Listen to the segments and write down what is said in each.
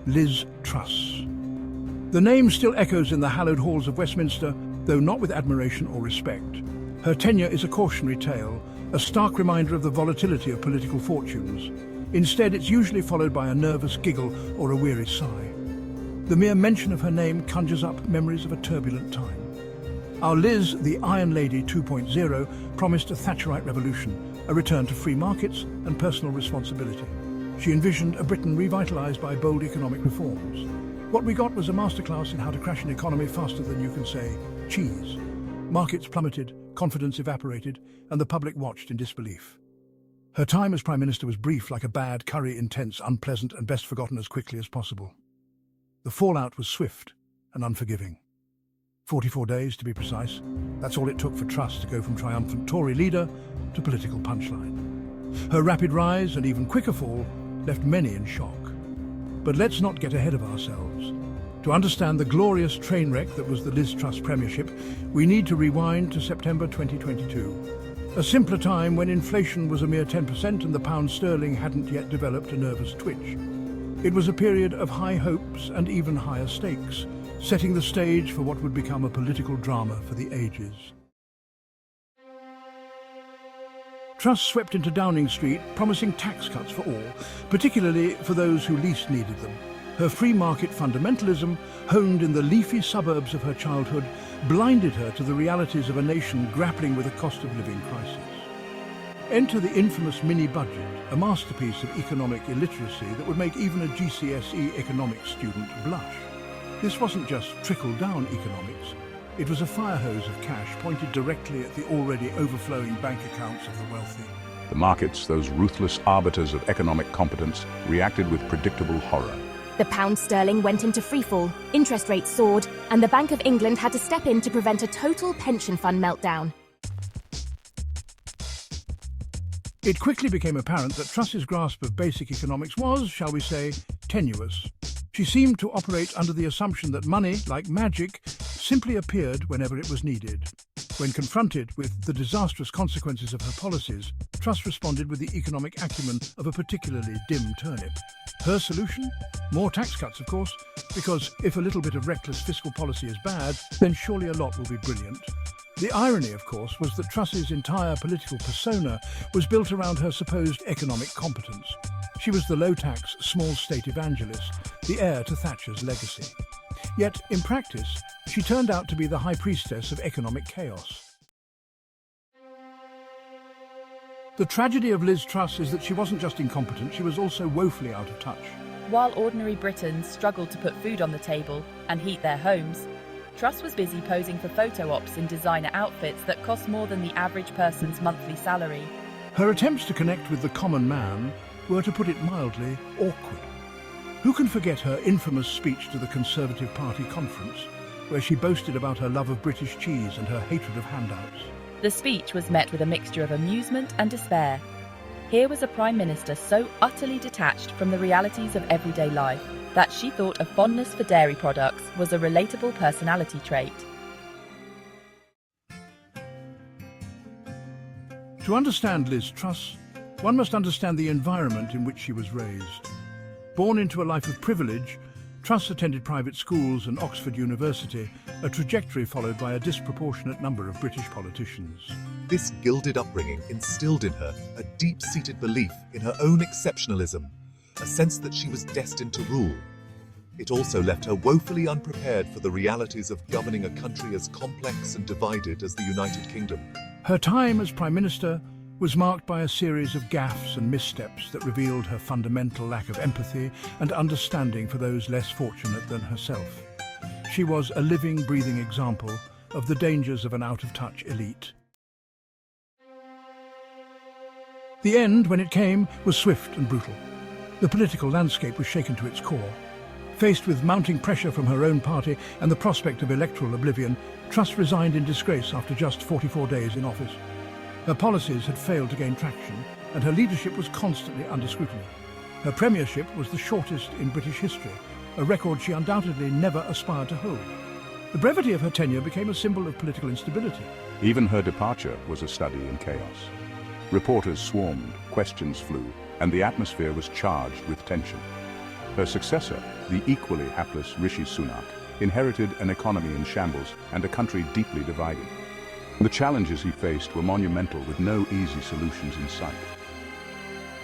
Liz Truss. The name still echoes in the hallowed halls of Westminster, though not with admiration or respect. Her tenure is a cautionary tale, a stark reminder of the volatility of political fortunes. Instead, it's usually followed by a nervous giggle or a weary sigh. The mere mention of her name conjures up memories of a turbulent time. Our Liz, the Iron Lady 2.0, promised a Thatcherite revolution, a return to free markets and personal responsibility. She envisioned a Britain revitalised by bold economic reforms. What we got was a masterclass in how to crash an economy faster than you can say cheese. Markets plummeted, confidence evaporated, and the public watched in disbelief. Her time as Prime Minister was brief, like a bad curry, intense, unpleasant, and best forgotten as quickly as possible. The fallout was swift and unforgiving. 44 days, to be precise. That's all it took for Truss to go from triumphant Tory leader to political punchline. Her rapid rise and even quicker fall left many in shock. But let's not get ahead of ourselves. To understand the glorious train wreck that was the Liz Truss Premiership, we need to rewind to September 2022. A simpler time when inflation was a mere 10% and the pound sterling hadn't yet developed a nervous twitch. It was a period of high hopes and even higher stakes, setting the stage for what would become a political drama for the ages. Truss swept into Downing Street, promising tax cuts for all, particularly for those who least needed them. Her free market fundamentalism, honed in the leafy suburbs of her childhood, blinded her to the realities of a nation grappling with a cost of living crisis. Enter the infamous mini-budget, a masterpiece of economic illiteracy that would make even a GCSE economics student blush. This wasn't just trickle-down economics. It was a fire hose of cash pointed directly at the already overflowing bank accounts of the wealthy. The markets, those ruthless arbiters of economic competence, reacted with predictable horror. The pound sterling went into freefall, interest rates soared, and the Bank of England had to step in to prevent a total pension fund meltdown. It quickly became apparent that Truss's grasp of basic economics was, shall we say, tenuous. She seemed to operate under the assumption that money, like magic, simply appeared whenever it was needed. When confronted with the disastrous consequences of her policies, Truss responded with the economic acumen of a particularly dim turnip. Her solution? More tax cuts, of course, because if a little bit of reckless fiscal policy is bad, then surely a lot will be brilliant. The irony, of course, was that Truss's entire political persona was built around her supposed economic competence. She was the low-tax, small-state evangelist, the heir to Thatcher's legacy. Yet, in practice, she turned out to be the high priestess of economic chaos. The tragedy of Liz Truss is that she wasn't just incompetent, she was also woefully out of touch. While ordinary Britons struggled to put food on the table and heat their homes, Truss was busy posing for photo ops in designer outfits that cost more than the average person's monthly salary. Her attempts to connect with the common man were, to put it mildly, awkward. Who can forget her infamous speech to the Conservative Party conference, where she boasted about her love of British cheese and her hatred of handouts? The speech was met with a mixture of amusement and despair. Here was a Prime Minister so utterly detached from the realities of everyday life that she thought a fondness for dairy products was a relatable personality trait. To understand Liz Truss, one must understand the environment in which she was raised. Born into a life of privilege, Truss attended private schools and Oxford University, a trajectory followed by a disproportionate number of British politicians. This gilded upbringing instilled in her a deep-seated belief in her own exceptionalism, a sense that she was destined to rule. It also left her woefully unprepared for the realities of governing a country as complex and divided as the United Kingdom. Her time as Prime Minister was marked by a series of gaffes and missteps that revealed her fundamental lack of empathy and understanding for those less fortunate than herself. She was a living, breathing example of the dangers of an out-of-touch elite. The end, when it came, was swift and brutal. The political landscape was shaken to its core. Faced with mounting pressure from her own party and the prospect of electoral oblivion, Truss resigned in disgrace after just 44 days in office. Her policies had failed to gain traction, and her leadership was constantly under scrutiny. Her premiership was the shortest in British history, a record she undoubtedly never aspired to hold. The brevity of her tenure became a symbol of political instability. Even her departure was a study in chaos. Reporters swarmed, questions flew, and the atmosphere was charged with tension. Her successor, the equally hapless Rishi Sunak, inherited an economy in shambles and a country deeply divided. The challenges he faced were monumental, with no easy solutions in sight.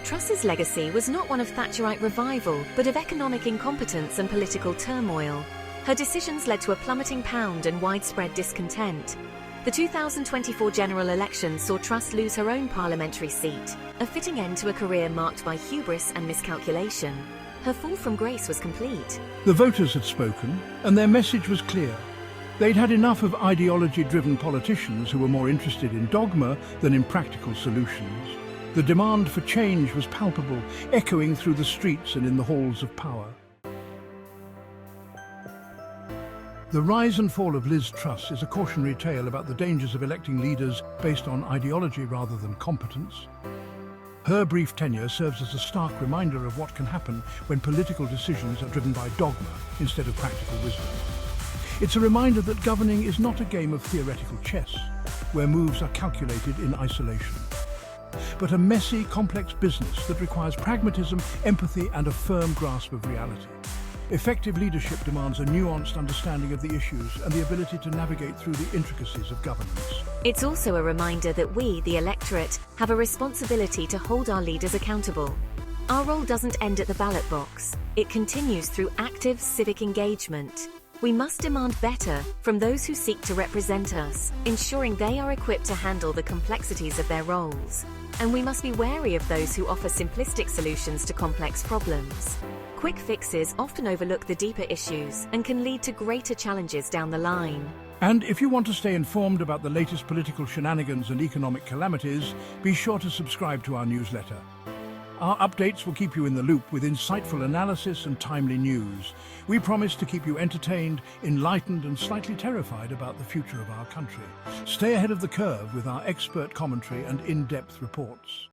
Truss's legacy was not one of Thatcherite revival, but of economic incompetence and political turmoil. Her decisions led to a plummeting pound and widespread discontent. The 2024 general election saw Truss lose her own parliamentary seat, a fitting end to a career marked by hubris and miscalculation. Her fall from grace was complete. The voters had spoken, and their message was clear. They'd had enough of ideology-driven politicians who were more interested in dogma than in practical solutions. The demand for change was palpable, echoing through the streets and in the halls of power. The rise and fall of Liz Truss is a cautionary tale about the dangers of electing leaders based on ideology rather than competence. Her brief tenure serves as a stark reminder of what can happen when political decisions are driven by dogma instead of practical wisdom. It's a reminder that governing is not a game of theoretical chess, where moves are calculated in isolation, but a messy, complex business that requires pragmatism, empathy, and a firm grasp of reality. Effective leadership demands a nuanced understanding of the issues and the ability to navigate through the intricacies of governance. It's also a reminder that we, the electorate, have a responsibility to hold our leaders accountable. Our role doesn't end at the ballot box. It continues through active civic engagement. We must demand better from those who seek to represent us, ensuring they are equipped to handle the complexities of their roles. And we must be wary of those who offer simplistic solutions to complex problems. Quick fixes often overlook the deeper issues and can lead to greater challenges down the line. And if you want to stay informed about the latest political shenanigans and economic calamities, be sure to subscribe to our newsletter. Our updates will keep you in the loop with insightful analysis and timely news. We promise to keep you entertained, enlightened, and slightly terrified about the future of our country. Stay ahead of the curve with our expert commentary and in-depth reports.